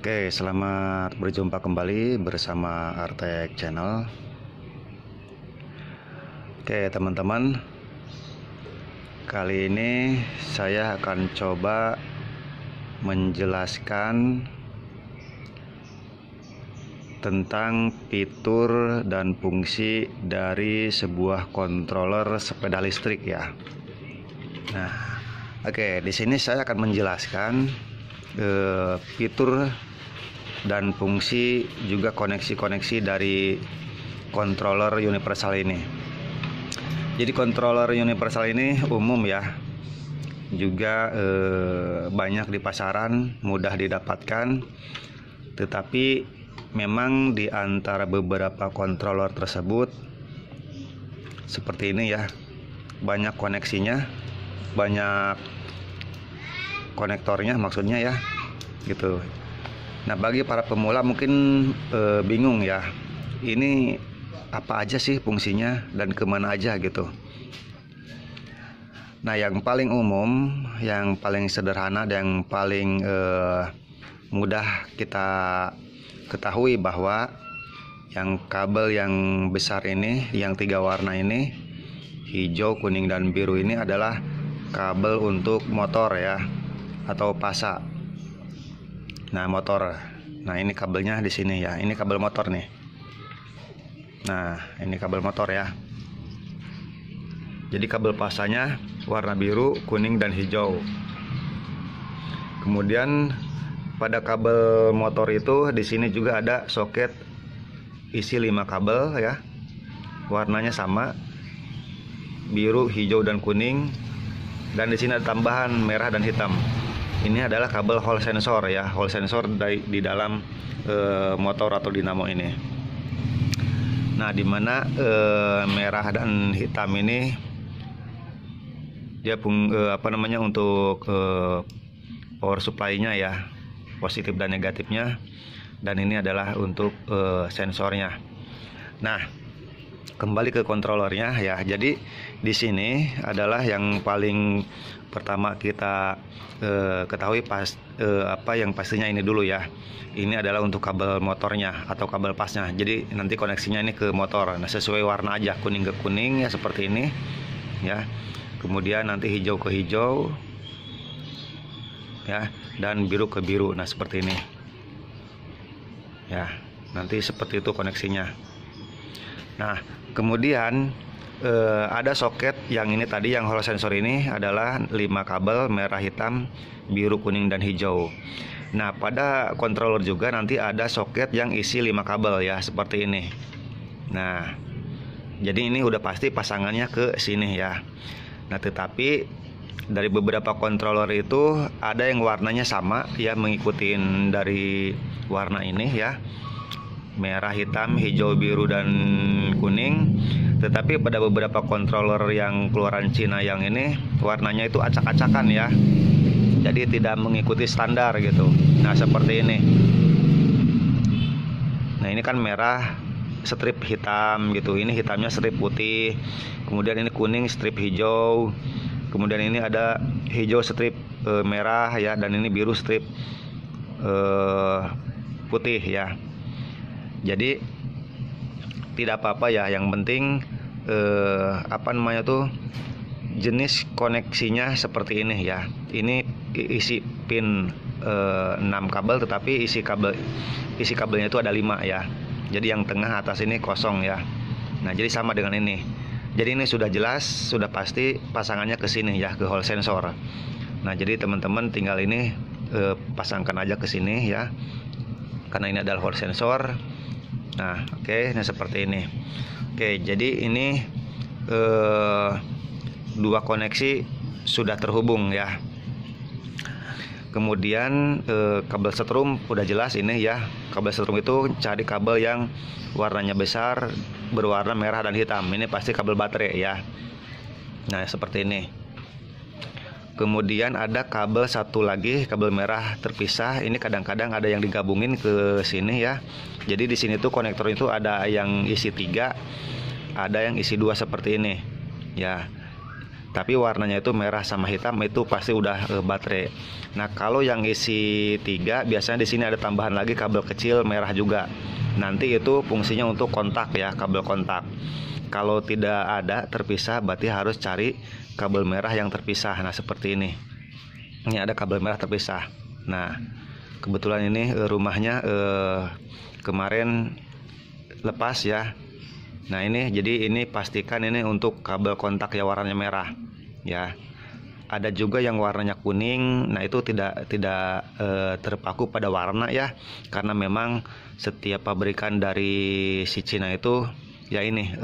Oke, selamat berjumpa kembali bersama Artek Channel. Oke, teman-teman, kali ini saya akan coba menjelaskan tentang fitur dan fungsi dari sebuah controller sepeda listrik ya. Nah, oke, di sini saya akan menjelaskan fitur dan fungsi juga koneksi-koneksi dari controller universal ini. Jadi controller universal ini umum ya, juga banyak di pasaran, mudah didapatkan. Tetapi memang di antara beberapa controller tersebut seperti ini ya, banyak koneksinya, banyak konektornya maksudnya ya, gitu. Nah, bagi para pemula mungkin bingung ya, ini apa aja sih fungsinya dan kemana aja gitu. Nah, yang paling umum, yang paling sederhana, dan yang paling mudah kita ketahui bahwa yang kabel yang besar ini, yang 3 warna ini, hijau, kuning, dan biru ini adalah kabel untuk motor ya, atau pasa. Nah, motor. Nah, ini kabelnya di sini ya. Ini kabel motor nih. Nah, ini kabel motor ya. Jadi kabel pasanya warna biru, kuning, dan hijau. Kemudian pada kabel motor itu di sini juga ada soket isi 5 kabel ya. Warnanya sama, biru, hijau, dan kuning. Dan di sini ada tambahan merah dan hitam. Ini adalah kabel hall sensor ya, hall sensor di dalam motor atau dinamo ini. Nah, dimana merah dan hitam ini dia untuk power supply-nya ya, positif dan negatifnya. Dan ini adalah untuk sensornya. Nah, kembali ke controllernya ya. Jadi di sini adalah yang paling pertama kita ketahui yang pastinya ini dulu ya. Ini adalah untuk kabel motornya atau kabel pasnya. Jadi nanti koneksinya ini ke motor. Nah, sesuai warna aja, kuning ke kuning ya, seperti ini ya. Kemudian nanti hijau ke hijau ya, dan biru ke biru. Nah, seperti ini ya. Nanti seperti itu koneksinya. Nah, kemudian ada soket yang ini tadi, yang hall sensor ini adalah 5 kabel merah, hitam, biru, kuning, dan hijau. Nah, pada controller juga nanti ada soket yang isi 5 kabel ya, seperti ini. Nah, jadi ini udah pasti pasangannya ke sini ya. Nah, tetapi dari beberapa controller itu ada yang warnanya sama ya, mengikuti dari warna ini ya, merah, hitam, hijau, biru, dan kuning. Tetapi pada beberapa controller yang keluaran Cina yang ini warnanya itu acak-acakan ya, jadi tidak mengikuti standar gitu. Nah, seperti ini. Nah, ini kan merah strip hitam gitu, ini hitamnya strip putih, kemudian ini kuning strip hijau, kemudian ini ada hijau strip merah ya, dan ini biru strip putih ya. Jadi tidak apa-apa ya, yang penting jenis koneksinya seperti ini ya. Ini isi pin 6 kabel, tetapi isi kabelnya itu ada 5 ya. Jadi yang tengah atas ini kosong ya. Nah, jadi sama dengan ini. Jadi ini sudah jelas, sudah pasti pasangannya ke sini ya, ke hall sensor. Nah, jadi teman-teman tinggal ini pasangkan aja ke sini ya, karena ini adalah hall sensor. Nah, oke, nah seperti ini. Oke, jadi ini 2 koneksi sudah terhubung ya. Kemudian kabel setrum udah jelas ini ya. Kabel setrum itu cari kabel yang warnanya besar, berwarna merah dan hitam. Ini pasti kabel baterai ya. Nah, seperti ini. Kemudian ada kabel satu lagi, kabel merah terpisah. Ini kadang-kadang ada yang digabungin ke sini ya. Jadi di sini tuh konektor itu ada yang isi 3, ada yang isi 2 seperti ini ya. tapi warnanya itu merah sama hitam, itu pasti udah baterai. Nah kalau yang isi 3 biasanya di sini ada tambahan lagi kabel kecil merah juga. Nanti itu fungsinya untuk kontak ya, kabel kontak. Kalau tidak ada terpisah berarti harus cari kabel merah yang terpisah. Nah seperti ini. Ini ada kabel merah terpisah. Nah kebetulan ini rumahnya kemarin lepas ya. Nah ini jadi ini pastikan ini untuk kabel kontak ya warnanya merah ya. Ada juga yang warnanya kuning. Nah itu tidak terpaku pada warna ya, karena memang setiap pabrikan dari si Cina itu ya ini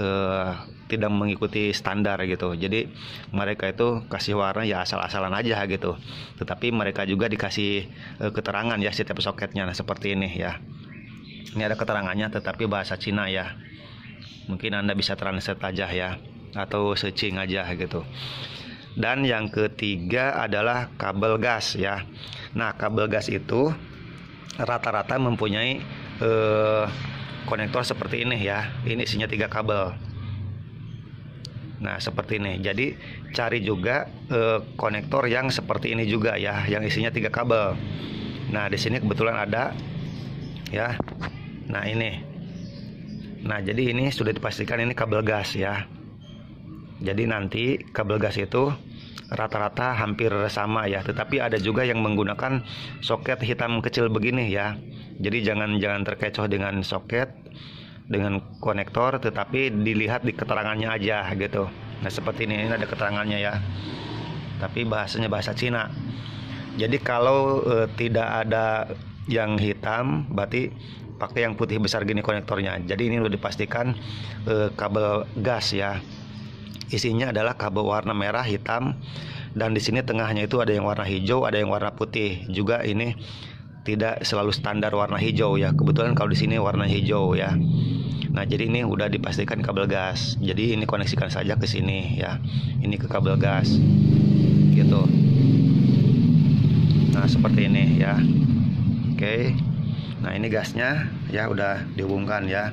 tidak mengikuti standar gitu. Jadi mereka itu kasih warna ya asal-asalan aja gitu. Tetapi mereka juga dikasih keterangan ya setiap soketnya. Nah seperti ini ya. Ini ada keterangannya tetapi bahasa Cina ya. Mungkin Anda bisa translate aja ya, atau searching aja gitu. Dan yang ketiga adalah kabel gas ya. Nah kabel gas itu rata-rata mempunyai konektor seperti ini ya. Ini isinya 3 kabel. Nah seperti ini. Jadi cari juga konektor yang seperti ini juga ya, yang isinya 3 kabel. Nah di sini kebetulan ada ya. Nah ini. Nah jadi ini sudah dipastikan ini kabel gas ya. Jadi nanti kabel gas itu rata-rata hampir sama ya. Tetapi ada juga yang menggunakan soket hitam kecil begini ya. Jadi jangan terkecoh dengan soket, dengan konektor, tetapi dilihat di keterangannya aja gitu. Nah seperti ini ada keterangannya ya. Tapi bahasanya bahasa Cina. Jadi kalau tidak ada yang hitam berarti pakai yang putih besar gini konektornya. Jadi ini udah dipastikan kabel gas ya. Isinya adalah kabel warna merah, hitam, dan di sini tengahnya itu ada yang warna hijau, ada yang warna putih. Juga ini tidak selalu standar warna hijau ya. Kebetulan kalau di sini warna hijau ya. Nah, jadi ini udah dipastikan kabel gas. Jadi ini koneksikan saja ke sini ya. Ini ke kabel gas. Gitu. Nah, seperti ini ya. Oke. Nah ini gasnya ya udah dihubungkan ya.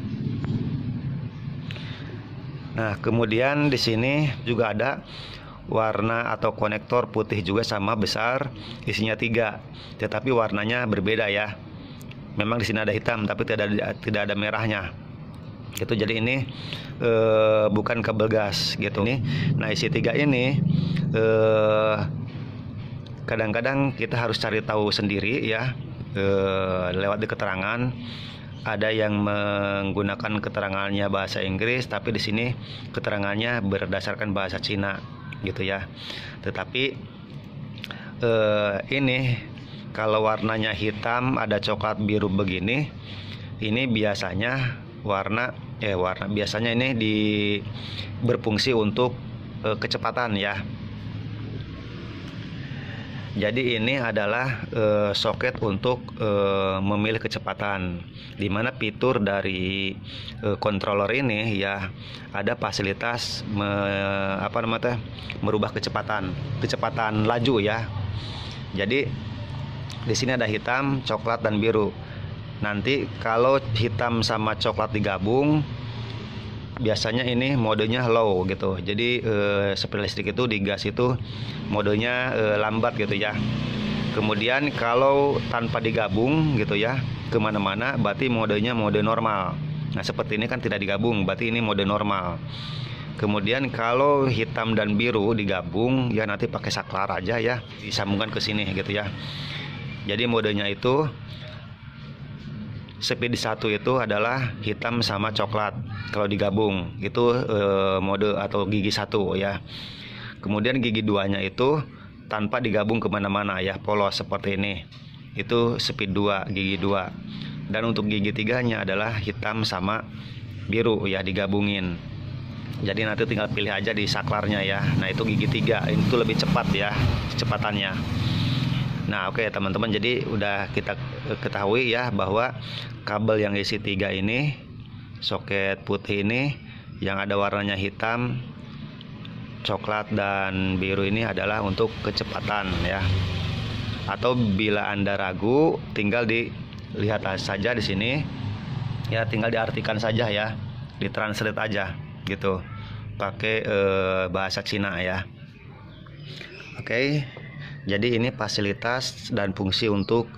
Nah kemudian di sini juga ada warna atau konektor putih juga sama besar, isinya 3, tetapi warnanya berbeda ya. Memang di sini ada hitam tapi tidak ada merahnya. Gitu. Jadi ini bukan kabel gas gitu nih. Nah isi 3 ini kadang-kadang kita harus cari tahu sendiri ya. Lewat di keterangan ada yang menggunakan keterangannya bahasa Inggris, tapi di sini keterangannya berdasarkan bahasa Cina gitu ya. Tetapi ini kalau warnanya hitam ada coklat biru begini, ini biasanya biasanya ini berfungsi untuk kecepatan ya. Jadi ini adalah soket untuk memilih kecepatan, dimana fitur dari controller ini ya ada fasilitas merubah kecepatan laju ya. Jadi di sini ada hitam, coklat dan biru. Nanti kalau hitam sama coklat digabung biasanya ini modenya low gitu. Jadi seperti listrik itu di gas itu modenya lambat gitu ya. Kemudian kalau tanpa digabung gitu ya kemana-mana berarti modenya mode normal. Nah seperti ini kan tidak digabung berarti ini mode normal. Kemudian kalau hitam dan biru digabung ya nanti pakai saklar aja ya, disambungkan ke sini gitu ya. Jadi modenya itu speed 1 itu adalah hitam sama coklat. Kalau digabung itu mode atau gigi 1 ya. Kemudian gigi 2-nya itu tanpa digabung kemana-mana ya, polos seperti ini. Itu speed 2, gigi 2. Dan untuk gigi 3-nya adalah hitam sama biru ya, digabungin. Jadi nanti tinggal pilih aja di saklarnya ya. Nah itu gigi 3, itu lebih cepat ya kecepatannya. Nah oke teman-teman, jadi udah kita ketahui ya bahwa kabel yang isi 3 ini, soket putih ini yang ada warnanya hitam, coklat dan biru ini adalah untuk kecepatan ya. Atau bila Anda ragu tinggal dilihat saja di sini ya, tinggal diartikan saja ya, ditranslate aja gitu pakai bahasa Cina ya. Oke, jadi ini fasilitas dan fungsi untuk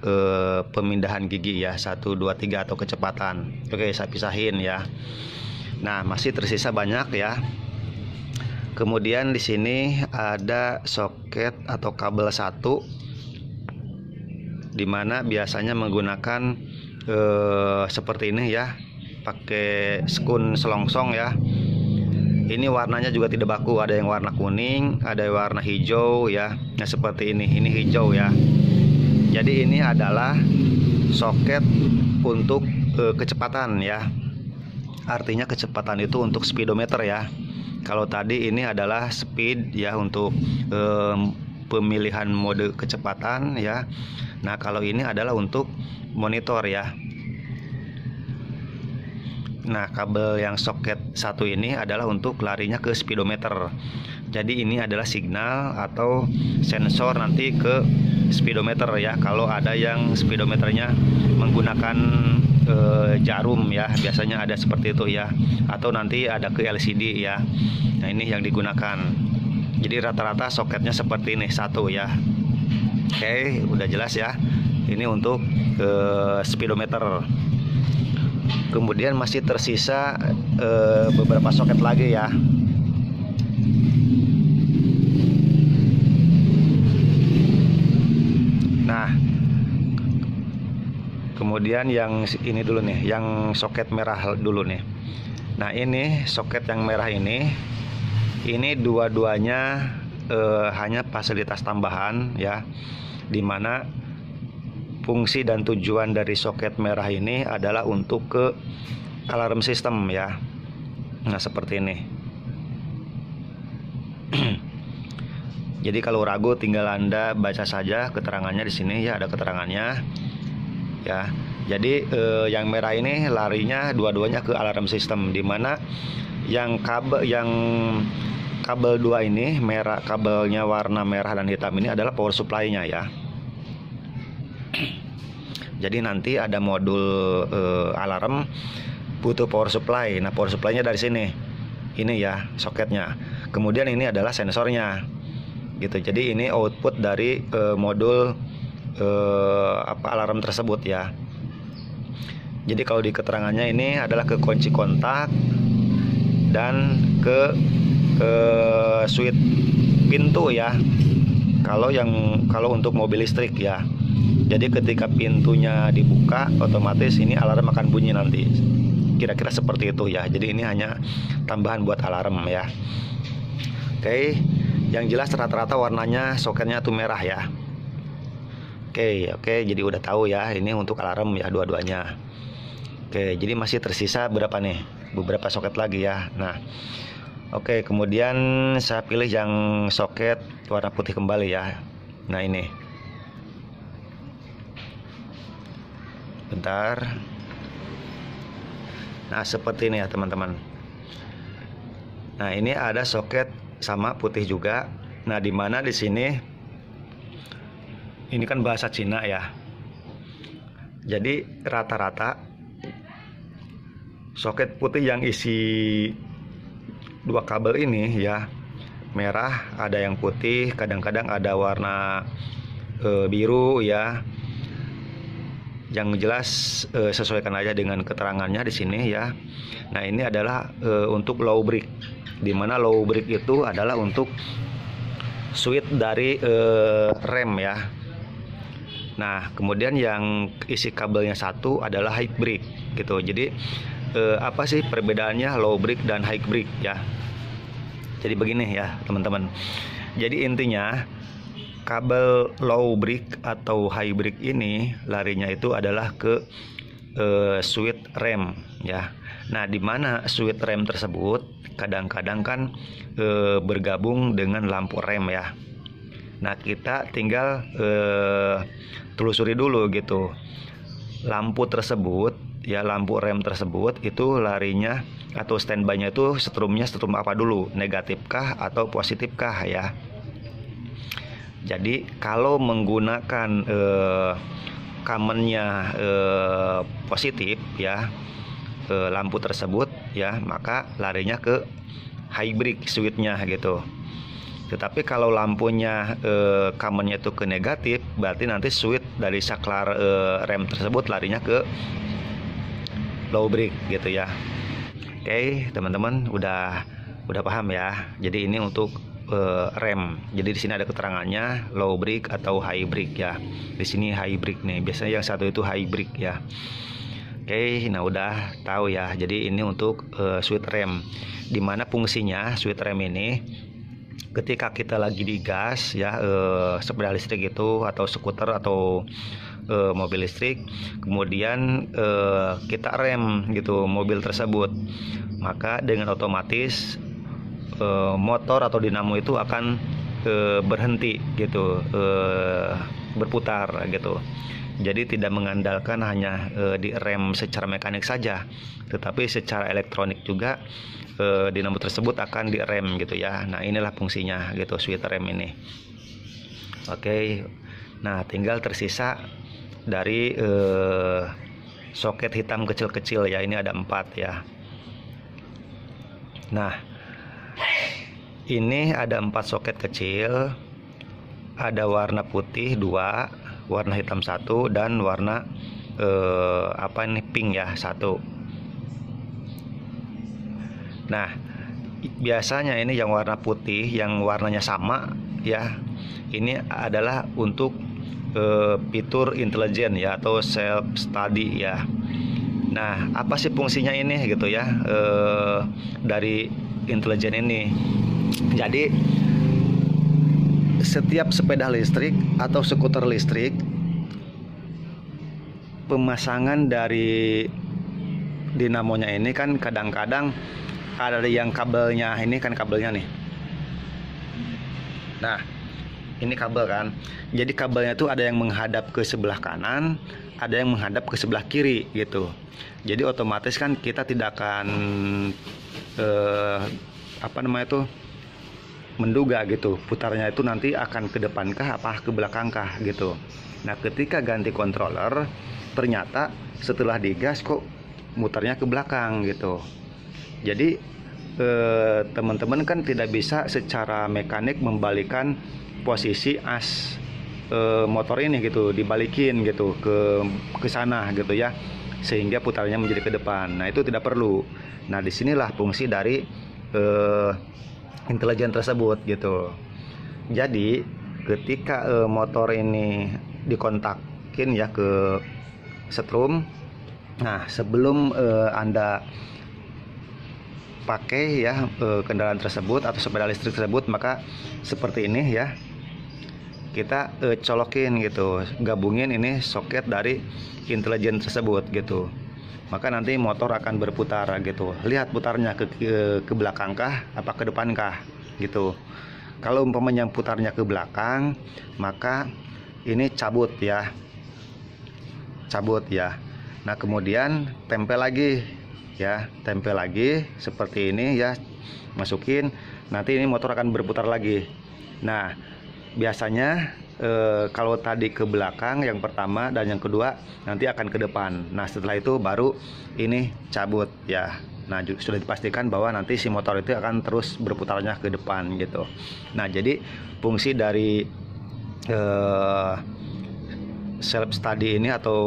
pemindahan gigi ya, 1, 2, 3 atau kecepatan. Oke, saya pisahin ya. Nah, masih tersisa banyak ya. Kemudian di sini ada soket atau kabel 1, dimana biasanya menggunakan seperti ini ya, pakai skun selongsong ya. Ini warnanya juga tidak baku, ada yang warna kuning, ada yang warna hijau ya. Nah, seperti ini hijau ya. Jadi ini adalah soket untuk kecepatan ya. Artinya kecepatan itu untuk speedometer ya. Kalau tadi ini adalah speed ya, untuk pemilihan mode kecepatan ya. Nah, kalau ini adalah untuk monitor ya. Nah, kabel yang soket 1 ini adalah untuk larinya ke speedometer. Jadi ini adalah signal atau sensor nanti ke speedometer ya. Kalau ada yang speedometernya menggunakan jarum ya, biasanya ada seperti itu ya. Atau nanti ada ke LCD ya. Nah, ini yang digunakan. Jadi rata-rata soketnya seperti ini 1 ya. Oke, udah jelas ya. Ini untuk speedometer. Kemudian masih tersisa beberapa soket lagi ya. Nah, kemudian yang ini dulu nih, yang soket merah dulu nih. Nah, ini soket yang merah ini dua-duanya hanya fasilitas tambahan ya, dimana fungsi dan tujuan dari soket merah ini adalah untuk ke alarm system ya. Nah, seperti ini. Jadi kalau ragu tinggal Anda baca saja keterangannya di sini ya, ada keterangannya ya. Jadi yang merah ini larinya dua-duanya ke alarm system, dimana yang kabel 2 ini merah, kabelnya warna merah dan hitam ini adalah power supply-nya ya. Jadi nanti ada modul alarm butuh power supply. Nah, power supply-nya dari sini. Ini ya soketnya. Kemudian ini adalah sensornya. Gitu. Jadi ini output dari modul alarm tersebut ya. Jadi kalau di keterangannya ini adalah ke kunci kontak dan ke switch pintu ya. Kalau untuk mobil listrik ya. Jadi ketika pintunya dibuka, otomatis ini alarm akan bunyi nanti. Kira-kira seperti itu ya. Jadi ini hanya tambahan buat alarm ya. Oke, yang jelas rata-rata warnanya soketnya tuh merah ya. Oke, jadi udah tahu ya, ini untuk alarm ya dua-duanya. Oke, jadi masih tersisa berapa nih? Beberapa soket lagi ya. Nah, oke, kemudian saya pilih yang soket warna putih kembali ya. Nah, ini. Bentar. Nah, seperti ini ya teman-teman. Nah, ini ada soket sama putih juga. Nah, dimana di sini ini kan bahasa Cina ya. Jadi rata-rata soket putih yang isi 2 kabel ini ya, merah, ada yang putih, kadang-kadang ada warna biru ya. Yang jelas sesuaikan aja dengan keterangannya di sini ya. Nah, ini adalah untuk low break, dimana low break itu adalah untuk switch dari rem ya. Nah, kemudian yang isi kabelnya 1 adalah high break gitu. Jadi apa sih perbedaannya low break dan high break ya? Jadi begini ya teman-teman. Jadi intinya kabel low break atau high break ini larinya itu adalah ke switch rem ya. Nah, di mana switch rem tersebut kadang-kadang kan bergabung dengan lampu rem ya. Nah, kita tinggal telusuri dulu gitu. Lampu tersebut ya, lampu rem tersebut itu larinya atau standby-nya itu strumnya strum apa dulu, negatifkah atau positifkah ya. Jadi kalau menggunakan kamennya positif ya, lampu tersebut ya, maka larinya ke high break switch-nya gitu. Tetapi kalau lampunya common-nya itu ke negatif, berarti nanti switch dari saklar rem tersebut larinya ke low break gitu ya. Oke, teman-teman udah paham ya. Jadi ini untuk rem. Jadi di sini ada keterangannya low break atau high break ya. Di sini high break nih. Biasanya yang satu itu high break ya. Oke, nah udah tahu ya. Jadi ini untuk switch rem. Dimana fungsinya switch rem ini? Ketika kita lagi digas ya, sepeda listrik itu atau skuter atau mobil listrik, kemudian kita rem gitu mobil tersebut, maka dengan otomatis motor atau dinamo itu akan berhenti gitu, berputar gitu. Jadi tidak mengandalkan hanya direm secara mekanik saja, tetapi secara elektronik juga dinamo tersebut akan direm gitu ya. Nah inilah fungsinya gitu switch rem ini. Oke, nah tinggal tersisa dari soket hitam kecil-kecil ya. Ini ada 4 ya. Nah ini ada 4 soket kecil, ada warna putih 2, warna hitam 1, dan warna pink ya 1. Nah, biasanya ini yang warna putih, yang warnanya sama ya, ini adalah untuk fitur intelijen ya atau self study ya. Nah, apa sih fungsinya ini gitu ya, dari intelijen ini? Jadi setiap sepeda listrik atau skuter listrik, pemasangan dari dinamonya ini kan kadang-kadang ada yang kabelnya, ini kan kabelnya nih. Nah ini kabel kan, jadi kabelnya tuh ada yang menghadap ke sebelah kanan, ada yang menghadap ke sebelah kiri gitu. Jadi otomatis kan kita tidak akan menduga gitu putarnya itu nanti akan ke depankah apa ke belakangkah gitu. Nah ketika ganti controller, ternyata setelah digas kok mutarnya ke belakang gitu. Jadi teman-teman kan tidak bisa secara mekanik membalikan posisi as motor ini gitu, dibalikin gitu ke sana gitu ya, sehingga putarnya menjadi ke depan. Nah itu tidak perlu. Nah disinilah fungsi dari intelijen tersebut gitu. Jadi ketika motor ini dikontakin ya ke setrum, nah sebelum Anda pakai ya kendaraan tersebut atau sepeda listrik tersebut, maka seperti ini ya, kita colokin gitu, gabungin ini soket dari intelijen tersebut gitu, maka nanti motor akan berputar gitu. Lihat putarnya ke belakangkah apa ke depankah gitu. Kalau umpamanya putarnya ke belakang, maka ini cabut ya. Nah kemudian tempel lagi ya, tempel lagi seperti ini ya, masukin, nanti ini motor akan berputar lagi. Nah biasanya kalau tadi ke belakang yang pertama dan yang kedua nanti akan ke depan. Nah setelah itu baru ini cabut ya. Nah sudah dipastikan bahwa nanti si motor itu akan terus berputarnya ke depan gitu. Nah jadi fungsi dari self study ini atau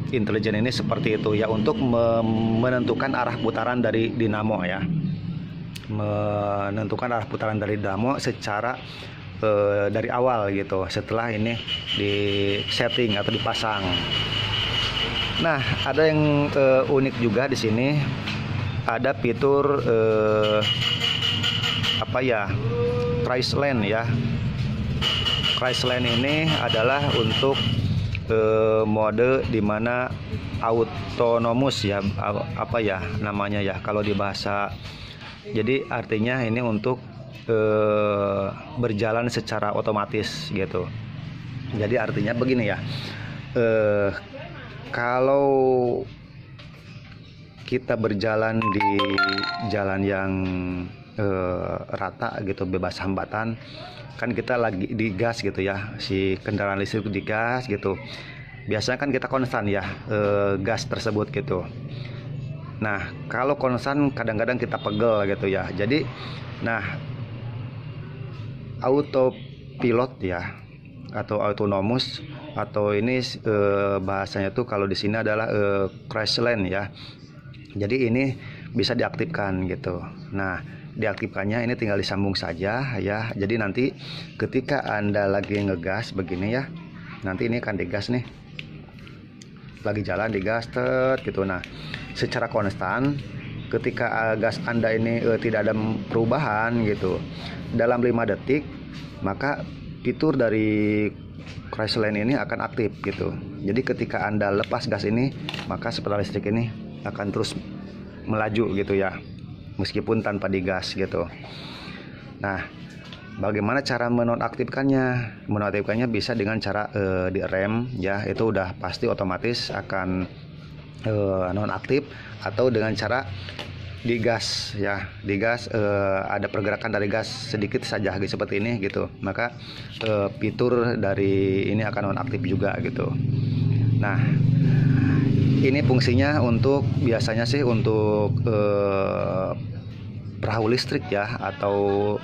intelijen ini seperti itu ya, untuk menentukan arah putaran dari dinamo ya, menentukan arah putaran dari dinamo secara dari awal gitu, setelah ini di setting atau dipasang. Nah ada yang unik juga di sini, ada fitur price lane ya. Price lane ini adalah untuk mode dimana autonomous ya, namanya ya kalau di bahasa. Jadi artinya ini untuk berjalan secara otomatis gitu. Jadi artinya begini ya, kalau kita berjalan di jalan yang rata gitu, bebas hambatan, kan kita lagi digas gitu ya, si kendaraan listrik digas gitu, biasanya kan kita konstan ya gas tersebut gitu. Nah kalau konstan kadang-kadang kita pegel gitu ya. Jadi nah autopilot ya, atau autonomous, atau ini bahasanya tuh kalau di sini adalah crash land ya. Jadi ini bisa diaktifkan gitu. Nah, diaktifkannya ini tinggal disambung saja ya. Jadi nanti ketika Anda lagi ngegas begini ya, nanti ini akan digas nih, lagi jalan digas gitu. Nah, secara konstan ketika gas Anda ini tidak ada perubahan gitu, dalam 5 detik maka fitur dari crash land ini akan aktif gitu. Jadi ketika Anda lepas gas ini, maka sepeda listrik ini akan terus melaju gitu ya, meskipun tanpa digas gitu. Nah, bagaimana cara menonaktifkannya? Menonaktifkannya bisa dengan cara direm ya, itu udah pasti otomatis akan nonaktif, atau dengan cara digas ya, digas ada pergerakan dari gas sedikit saja gitu, seperti ini gitu, maka fitur dari ini akan nonaktif juga gitu. Nah, ini fungsinya untuk biasanya sih untuk perahu listrik ya, atau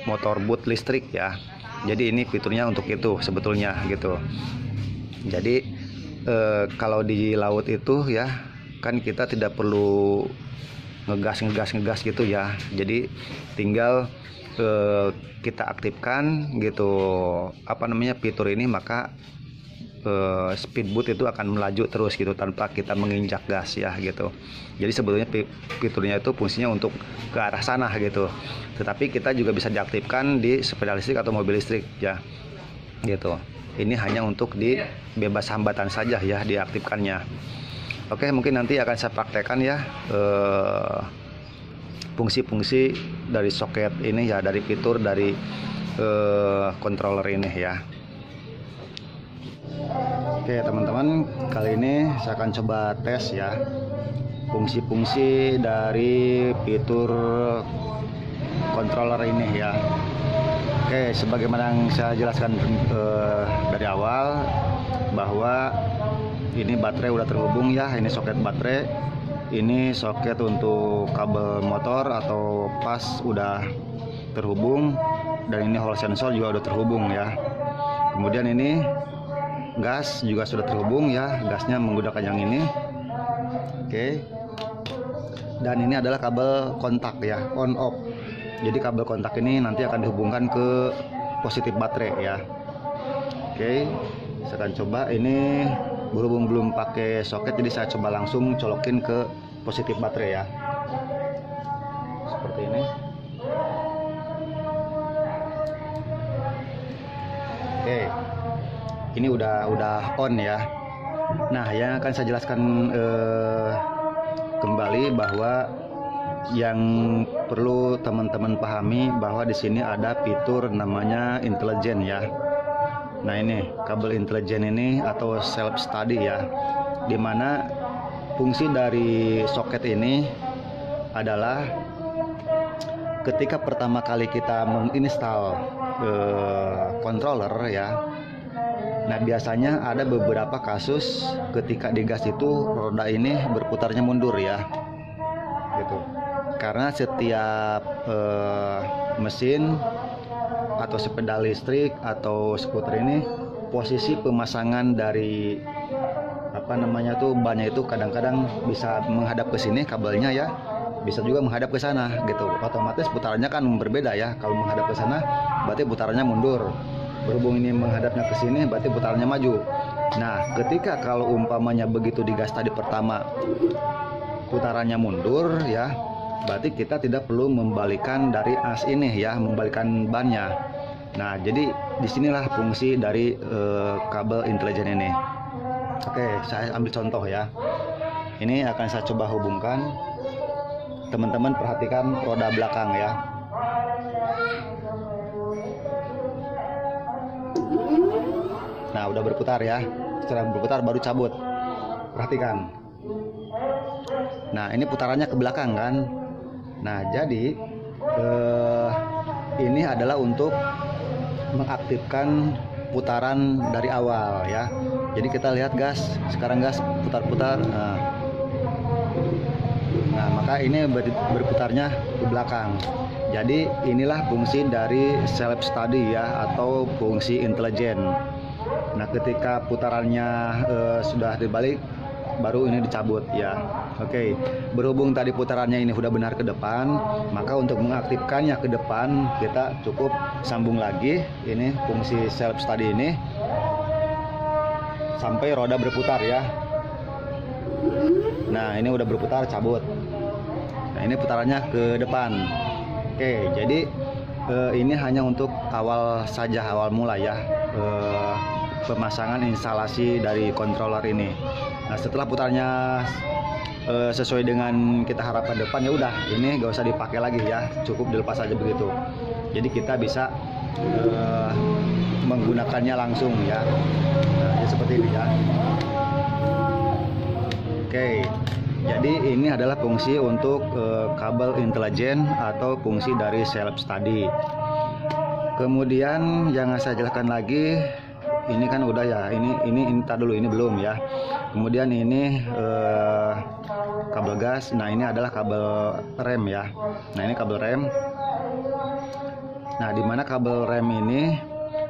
motor boot listrik ya. Jadi ini fiturnya untuk itu sebetulnya gitu. Jadi kalau di laut itu ya kan kita tidak perlu ngegas gitu ya. Jadi tinggal kita aktifkan gitu fitur ini, maka speedboat itu akan melaju terus gitu tanpa kita menginjak gas ya gitu. Jadi sebetulnya fiturnya itu fungsinya untuk ke arah sana gitu. Tetapi kita juga bisa diaktifkan di sepeda listrik atau mobil listrik ya gitu. Ini hanya untuk di bebas hambatan saja ya diaktifkannya. Oke, mungkin nanti akan saya praktekkan ya fungsi-fungsi dari soket ini ya, dari fitur dari controller ini ya. Oke teman-teman, kali ini saya akan coba tes ya fungsi-fungsi dari fitur controller ini ya. Oke, sebagaimana yang saya jelaskan dari awal, bahwa ini baterai udah terhubung ya, ini soket baterai, ini soket untuk kabel motor atau pas udah terhubung, dan ini hall sensor juga udah terhubung ya. Kemudian ini gas juga sudah terhubung ya, gasnya menggunakan yang ini. Oke. Dan ini adalah kabel kontak ya, on off. Jadi kabel kontak ini nanti akan dihubungkan ke positif baterai ya. Oke, saya akan coba ini, berhubung belum pakai soket, jadi saya coba langsung colokin ke positif baterai ya. Seperti ini. Oke. Ini udah on ya. Nah, yang akan saya jelaskan kembali bahwa yang perlu teman-teman pahami bahwa di sini ada fitur namanya intelijen ya. Nah, ini kabel intelijen ini atau self study ya, dimana fungsi dari soket ini adalah ketika pertama kali kita menginstal controller ya. Nah, biasanya ada beberapa kasus ketika digas itu roda ini berputarnya mundur ya, gitu. Karena setiap mesin atau sepeda listrik atau skuter ini, posisi pemasangan dari bannya itu kadang-kadang bisa menghadap ke sini kabelnya ya, bisa juga menghadap ke sana gitu. Otomatis putarannya kan berbeda ya. Kalau menghadap ke sana berarti putarannya mundur. Berhubung ini menghadapnya ke sini, berarti putarannya maju. Nah, ketika kalau umpamanya begitu digas tadi pertama putarannya mundur ya, berarti kita tidak perlu membalikan dari as ini ya, membalikan bannya. Nah, jadi disinilah fungsi dari kabel intelijen ini. Oke, saya ambil contoh ya. Ini akan saya coba hubungkan. Teman-teman perhatikan roda belakang ya. Nah, udah berputar ya. Setelah berputar baru cabut. Perhatikan. Nah, ini putarannya ke belakang kan. Nah, jadi ini adalah untuk mengaktifkan putaran dari awal ya. Jadi kita lihat gas. Sekarang gas putar-putar. Nah, maka ini berputarnya ke belakang. Jadi inilah fungsi dari self study ya, atau fungsi intelijen. Nah, ketika putarannya sudah dibalik, baru ini dicabut ya. Oke, berhubung tadi putarannya ini sudah benar ke depan, maka untuk mengaktifkannya ke depan kita cukup sambung lagi ini fungsi self study ini sampai roda berputar ya. Nah, ini udah berputar, cabut. Nah, ini putarannya ke depan. Oke, jadi ini hanya untuk awal saja, awal mula ya, pemasangan instalasi dari controller ini. Nah, setelah putarnya sesuai dengan kita harapkan depan, ya udah, ini gak usah dipakai lagi ya, cukup dilepas aja begitu. Jadi kita bisa menggunakannya langsung ya. Nah, jadi seperti ini ya. Oke, jadi ini adalah fungsi untuk kabel intelijen atau fungsi dari self study. Kemudian yang saya jelaskan lagi, ini kan udah ya, ini tar dulu, ini belum ya. Kemudian ini kabel gas. Nah, ini adalah kabel rem ya. Nah, ini kabel rem. Nah, dimana kabel rem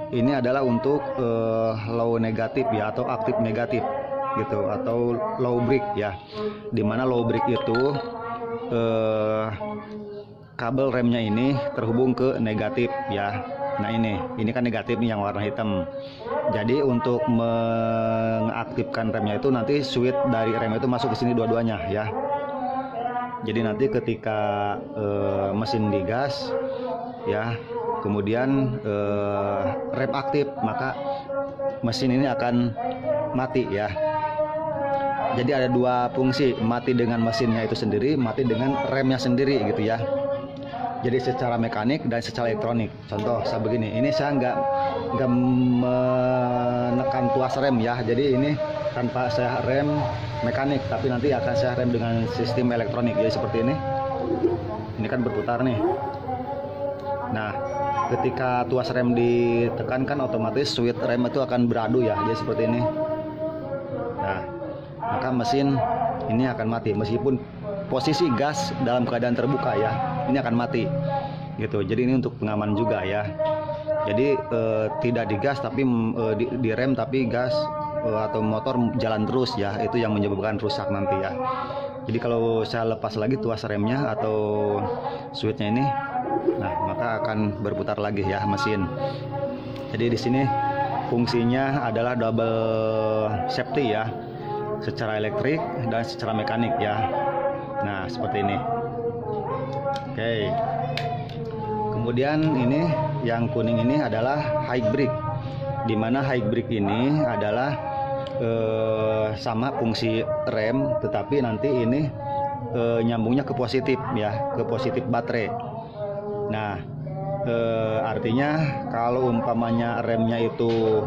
ini adalah untuk low negatif ya, atau aktif negatif gitu, atau low break ya. Dimana low break itu kabel remnya ini terhubung ke negatif ya. Nah, ini kan negatif nih yang warna hitam. Jadi untuk mengaktifkan remnya itu nanti switch dari rem itu masuk ke sini dua-duanya ya. Jadi nanti ketika mesin digas ya, kemudian rem aktif, maka mesin ini akan mati ya. Jadi ada dua fungsi, mati dengan mesinnya itu sendiri, mati dengan remnya sendiri gitu ya. Jadi secara mekanik dan secara elektronik. Contoh saya begini, ini saya nggak menekan tuas rem ya. Jadi ini tanpa saya rem mekanik, tapi nanti akan saya rem dengan sistem elektronik. Jadi seperti ini. Ini kan berputar nih. Nah, ketika tuas rem ditekankan, otomatis switch rem itu akan beradu ya. Jadi seperti ini. Nah, maka mesin ini akan mati meskipun posisi gas dalam keadaan terbuka ya, ini akan mati gitu. Jadi ini untuk pengaman juga ya. Jadi tidak digas tapi direm, tapi gas atau motor jalan terus ya, itu yang menyebabkan rusak nanti ya. Jadi kalau saya lepas lagi tuas remnya atau switchnya ini, nah maka akan berputar lagi ya mesin. Jadi di sini fungsinya adalah double safety ya, secara elektrik dan secara mekanik ya. Nah, seperti ini. Oke. Kemudian ini yang kuning ini adalah high brake. Di mana high brake ini adalah sama fungsi rem, tetapi nanti ini nyambungnya ke positif ya, ke positif baterai. Nah, artinya kalau umpamanya remnya itu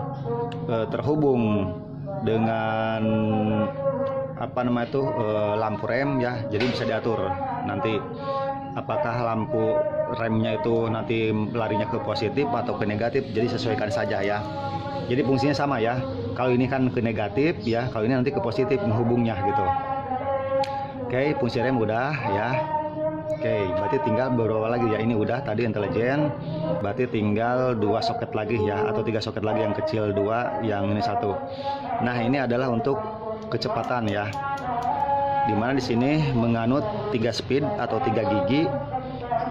terhubung dengan lampu rem ya, jadi bisa diatur nanti apakah lampu remnya itu nanti larinya ke positif atau ke negatif. Jadi sesuaikan saja ya. Jadi fungsinya sama ya, kalau ini kan ke negatif ya, kalau ini nanti ke positif menghubungnya gitu. Oke, fungsi rem udah ya. Oke, berarti tinggal beberapa lagi ya. Ini udah tadi intelijen, berarti tinggal 2 soket lagi ya, atau 3 soket lagi, yang kecil 2, yang ini 1. Nah, ini adalah untuk kecepatan ya, dimana di sini menganut 3 speed atau 3 gigi.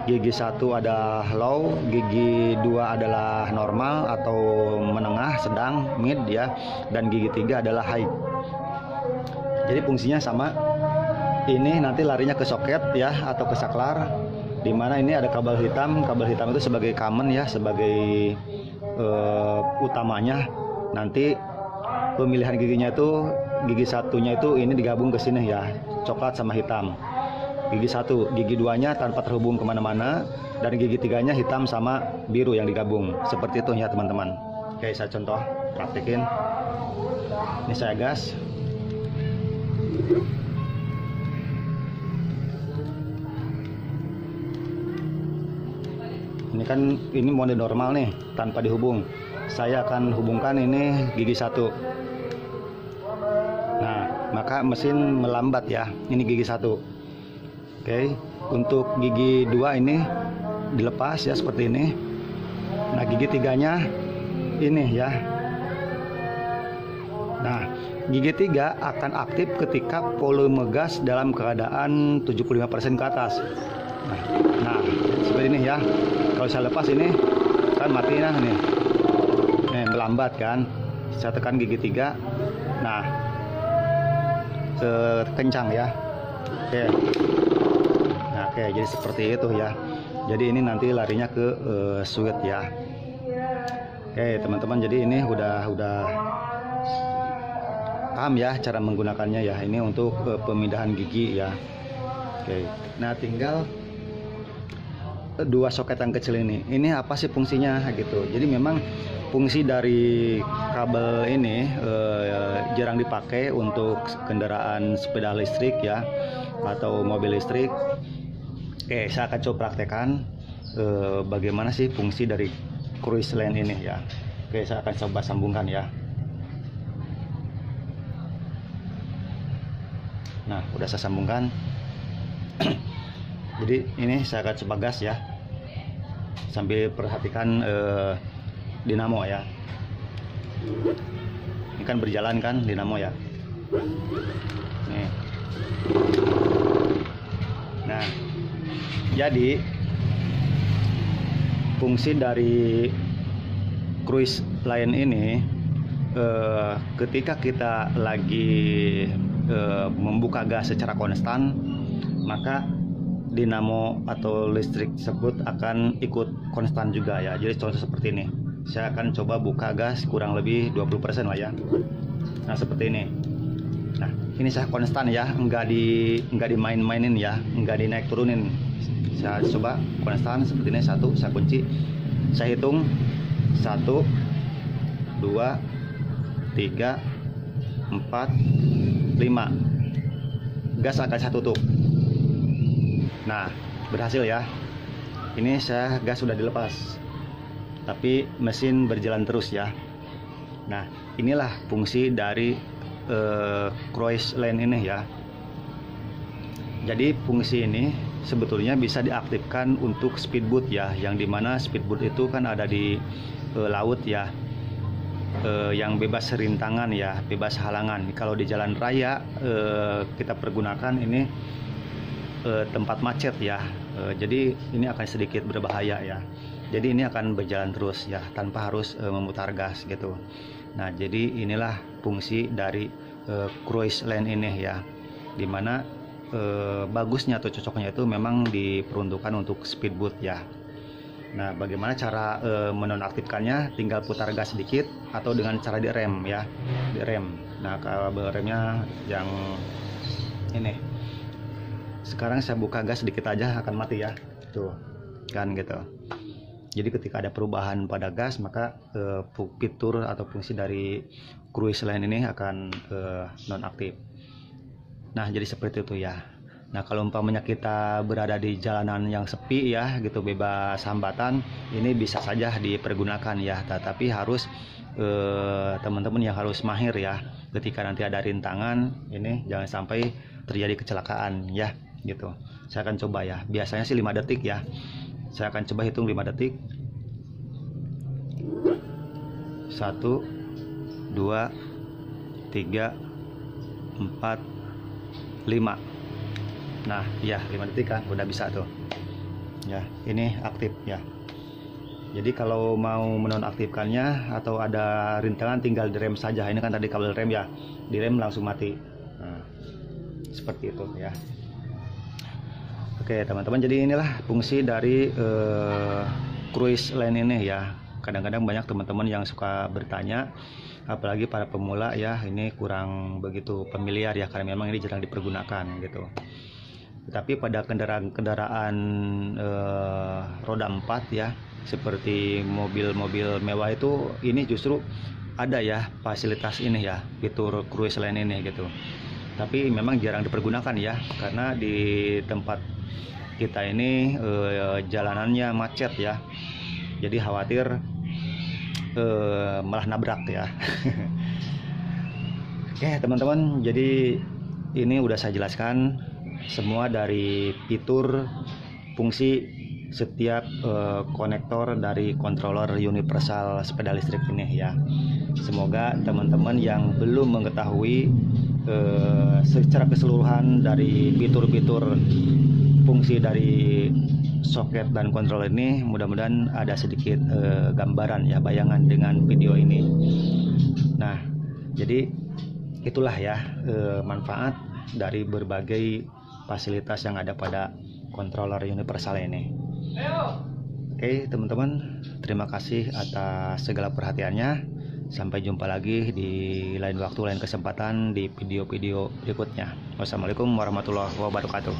Gigi 1 adalah low, gigi 2 adalah normal atau menengah, sedang, mid ya, dan gigi 3 adalah high. Jadi fungsinya sama. Ini nanti larinya ke soket ya, atau ke saklar, dimana ini ada kabel hitam. Kabel hitam itu sebagai common ya, sebagai utamanya. Nanti pemilihan giginya itu, gigi 1-nya itu ini digabung ke sini ya, coklat sama hitam. Gigi 1, gigi 2-nya tanpa terhubung kemana-mana, dan gigi 3-nya hitam sama biru yang digabung. Seperti itu ya teman-teman. Oke, saya contoh praktekin. Ini saya gas. Ini kan ini mode normal nih, tanpa dihubung. Saya akan hubungkan ini gigi 1. Nah, maka mesin melambat ya. Ini gigi 1. Oke, untuk gigi 2 ini dilepas ya seperti ini. Nah, gigi tiganya ini ya. Nah, gigi tiga akan aktif ketika volume gas dalam keadaan 75% ke atas. Nah, seperti ini ya. Kalau saya lepas ini kan mati nah nih. Melambat kan. Saya tekan gigi tiga. Nah, kencang ya. Oke. Nah, oke, jadi seperti itu ya. Jadi ini nanti larinya ke switch ya. Oke, teman-teman, jadi ini udah paham ya cara menggunakannya ya. Ini untuk pemindahan gigi ya. Oke. Nah, tinggal dua soket yang kecil ini. Ini apa sih fungsinya gitu. Jadi memang fungsi dari kabel ini jarang dipakai untuk kendaraan sepeda listrik ya atau mobil listrik. Oke, saya akan coba praktekkan bagaimana sih fungsi dari cruise lane ini ya. Oke, saya akan coba sambungkan ya. Nah, udah saya sambungkan. Jadi ini saya akan coba gas ya, sambil perhatikan dinamo ya. Ini kan berjalan kan dinamo ya. Nih. Nah, jadi fungsi dari cruise lane ini ketika kita lagi membuka gas secara konstan, maka dinamo atau listrik tersebut akan ikut konstan juga ya. Jadi contoh seperti ini, saya akan coba buka gas kurang lebih 20% lah ya. Nah, seperti ini. Nah, ini saya konstan ya, enggak dimain-mainin ya, enggak dinaik turunin. Saya coba konstan seperti ini. Satu, saya kunci, saya hitung 1 2 3 4 5. Gas akan saya tutup. Nah, berhasil ya. Ini saya gas sudah dilepas, tapi mesin berjalan terus ya. Nah, inilah fungsi dari cruise lane ini ya. Jadi fungsi ini sebetulnya bisa diaktifkan untuk speedboat ya, yang dimana speedboat itu kan ada di laut ya, yang bebas rintangan ya, bebas halangan. Kalau di jalan raya kita pergunakan ini tempat macet ya, jadi ini akan sedikit berbahaya ya. Jadi ini akan berjalan terus ya, tanpa harus memutar gas gitu. Nah, jadi inilah fungsi dari cruise lane ini ya, dimana bagusnya atau cocoknya itu memang diperuntukkan untuk speedboat ya. Nah, bagaimana cara menonaktifkannya? Tinggal putar gas sedikit atau dengan cara direm ya, direm. Nah, kabel remnya yang ini. Sekarang saya buka gas sedikit aja akan mati ya, tuh kan gitu. Jadi ketika ada perubahan pada gas, maka fitur atau fungsi dari cruise lane ini akan nonaktif. Nah, jadi seperti itu ya. Nah, kalau umpamanya kita berada di jalanan yang sepi ya gitu, bebas hambatan, ini bisa saja dipergunakan ya. Tetapi harus teman-teman yang harus mahir ya. Ketika nanti ada rintangan, ini jangan sampai terjadi kecelakaan ya gitu. Saya akan coba ya. Biasanya sih 5 detik ya. Saya akan coba hitung 5 detik. 1 2 3 4 5. Nah, ya 5 detik kan udah bisa tuh. Ya, ini aktif ya. Jadi kalau mau menonaktifkannya atau ada rintangan tinggal direm saja. Ini kan tadi kabel rem ya. Direm langsung mati. Nah, seperti itu ya. Oke, teman-teman, jadi inilah fungsi dari cruise lane ini ya. Kadang-kadang banyak teman-teman yang suka bertanya, apalagi para pemula ya, ini kurang begitu familiar ya, karena memang ini jarang dipergunakan gitu. Tapi pada kendaraan roda 4 ya, seperti mobil-mobil mewah itu, ini justru ada ya fasilitas ini ya, fitur cruise lane ini gitu. Tapi memang jarang dipergunakan ya, karena di tempat kita ini jalanannya macet ya, jadi khawatir malah nabrak ya. Oke teman-teman, jadi ini udah saya jelaskan semua dari fitur fungsi setiap konektor dari controller universal sepeda listrik ini ya. Semoga teman-teman yang belum mengetahui secara keseluruhan dari fitur-fitur fungsi dari soket dan controller ini, mudah-mudahan ada sedikit gambaran ya, bayangan dengan video ini. Nah, jadi itulah ya manfaat dari berbagai fasilitas yang ada pada controller universal ini. Oke teman-teman, terima kasih atas segala perhatiannya. Sampai jumpa lagi di lain waktu, lain kesempatan di video-video berikutnya. Wassalamualaikum warahmatullahi wabarakatuh.